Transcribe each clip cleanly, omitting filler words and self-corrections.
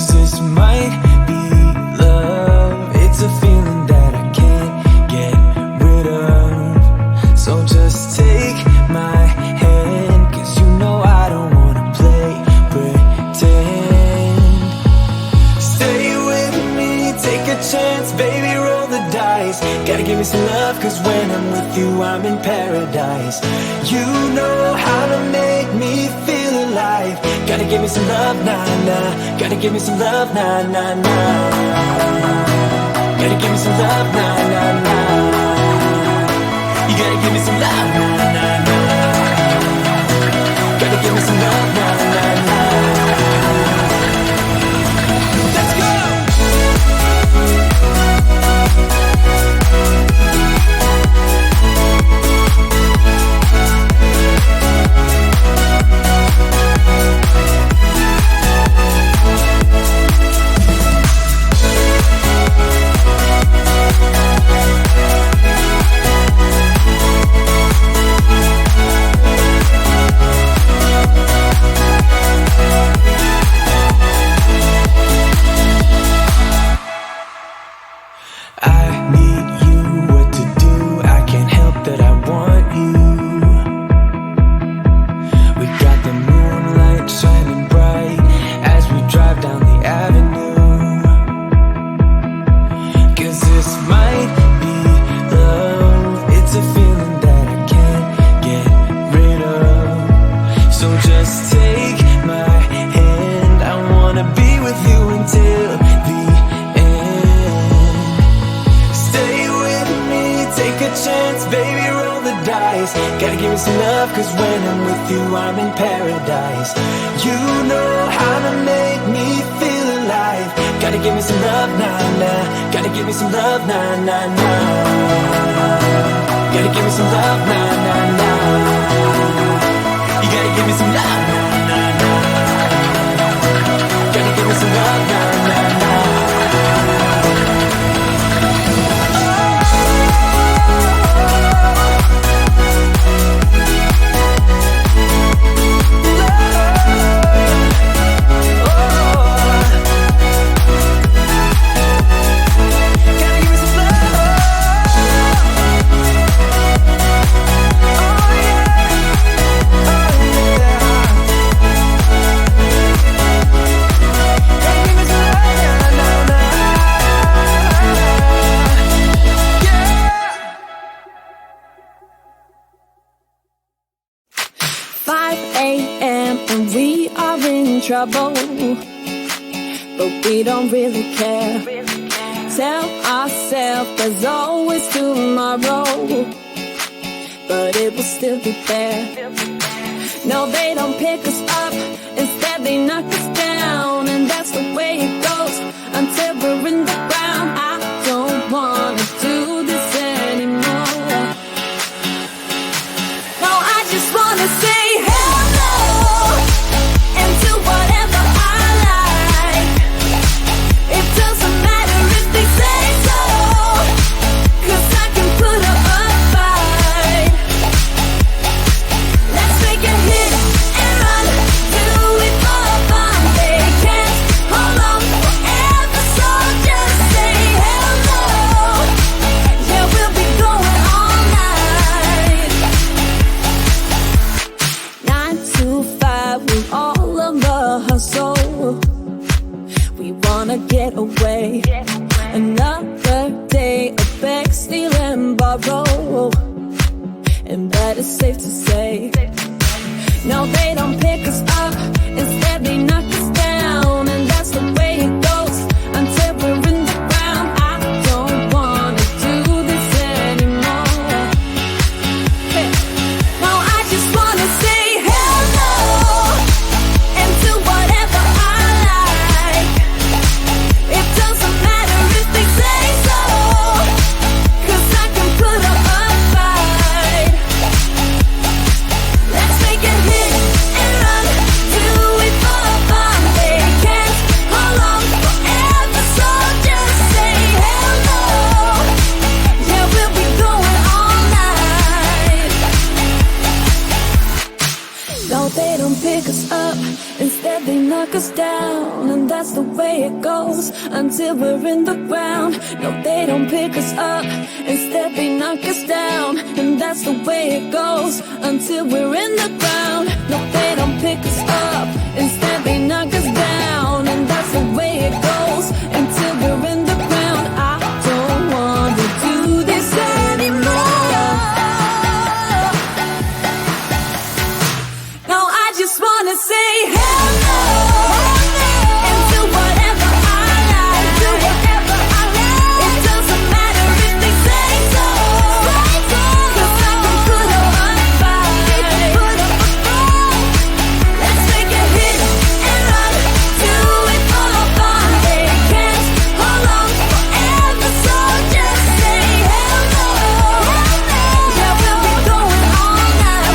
'Cause this might be love. It's a feeling that I can't get rid of. So just take my hand, 'cause you know I don't wanna play pretend. Stay with me, take a chance, baby, roll the dice. Gotta give me some love, 'cause when I'm with you, I'm in paradise. You know how to make me feel alive. Gotta give me some love, nah, nah. Gotta give me some love, nah, nah, nah. Gotta give me some love, nah, nah, nah. You gotta give me some love, nah, nah, nah. Gotta give me some love, nah, nah, nah. Let's go! Gotta give me some love, 'cause when I'm with you, I'm in paradise. You know how to make me feel alive. Gotta give me some love, nah, nah. Gotta give me some love, nah, nah, nah. Gotta give me some love, nah, nah, nah. You gotta give me some love, nah, nah, nah. Gotta give me some love, nah, nah, nah. Trouble, but we don't really care. Tell ourselves there's always tomorrow, but it will still be there. No, they don't pick us up, instead they knock us down, and that's the way it goes until we're in the ground. I don't wanna do this anymore. No, I just wanna say hello and do whatever I like. It doesn't matter if they say so, 'cause I can put up a fight. Let's make a hit and run, do it for fun. They can't hold on forever, so just say hello. Yeah, we'll be going all night. 9 to 5 with all of the hustle. We wanna get away. Another day of beg, steal and borrow, and that is safe to say. No, they don't pick us up, instead they knock us down, and that's the way it goes until we're in the ground. I don't wanna do this anymore. Hey. No, I just wanna say hello and do whatever I like. It doesn't matter if they say so, 'cause I can put up a fight. Let's make a hit and run, do it for fun. They can't hold on forever, so just say hello. Yeah, we'll be going all night. No, they don't pick us up, instead they knock us down, and and that's the way it goes until we're in the ground. No, they don't pick us up, instead they knock us down, and that's the way it goes until we're in the ground. No, they don't pick us up, instead they knock us down, and that's the way it goes until we're in the ground. I don't want to do this anymore. No, I just want to say hello and do whatever I like. Do whatever I like. It doesn't matter if they say so. 'Cause I can put up a fight. Let's take a hit and run. Do it for fun. They can't hold on forever, so just say hello. Yeah, we'll be going all night.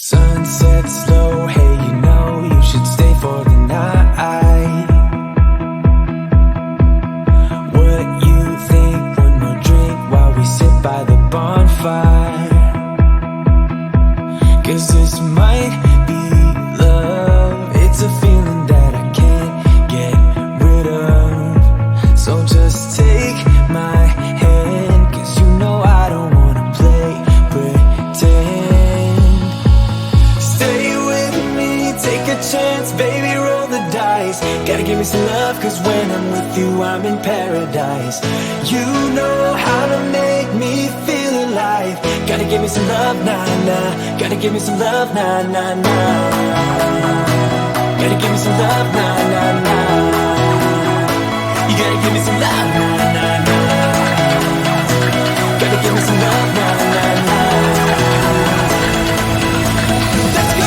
Sunset slow, hey, you know you should stay for the night. What you think? One more drink while we sit by the bonfire. 'Cause this might be love. It's a feeling that I can't get rid of. So just take my hand, 'cause you know I don't wanna play pretend. Stay with me, take a chance, baby, roll the dice. Gotta give me some love, 'cause when I'm with you, I'm in paradise. You know how to make me feel alive. Gotta give me some love, nah, nah. Gotta give me some love, nah, nah, nah. Gotta give me some love, nah, nah, nah. You gotta give me some love, nah, nah, nah. Gotta give me some love, nah, nah, nah. Let's go!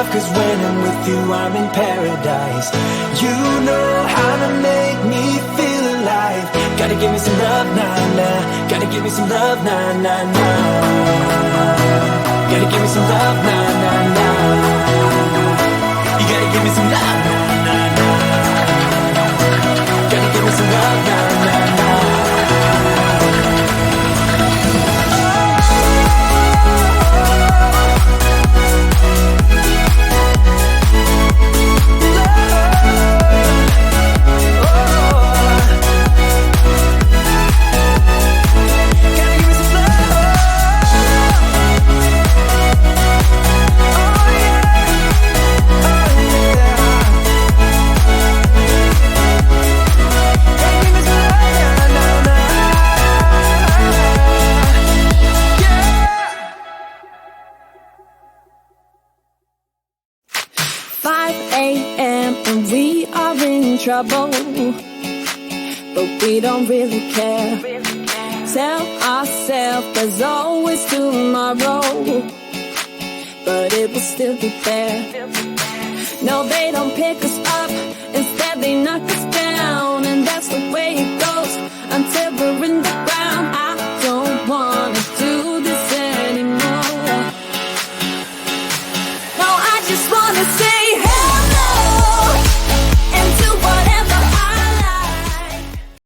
love, cause when I'm with you I'm in paradise. You know how to make me feel alive. Gotta give me some love, nah, nah. Gotta give me some love, nah, nah, nah. Gotta give me some love, nah, nah, nah. You gotta give me some love, nah, nah, nah. Gotta give me some love, nah, nah, nah. 5 a.m. and we are in trouble, but we don't really care. Tell ourselves there's always tomorrow, but it will still be there. No, they don't pick us up, instead they knock us down, and that's the way it goes until the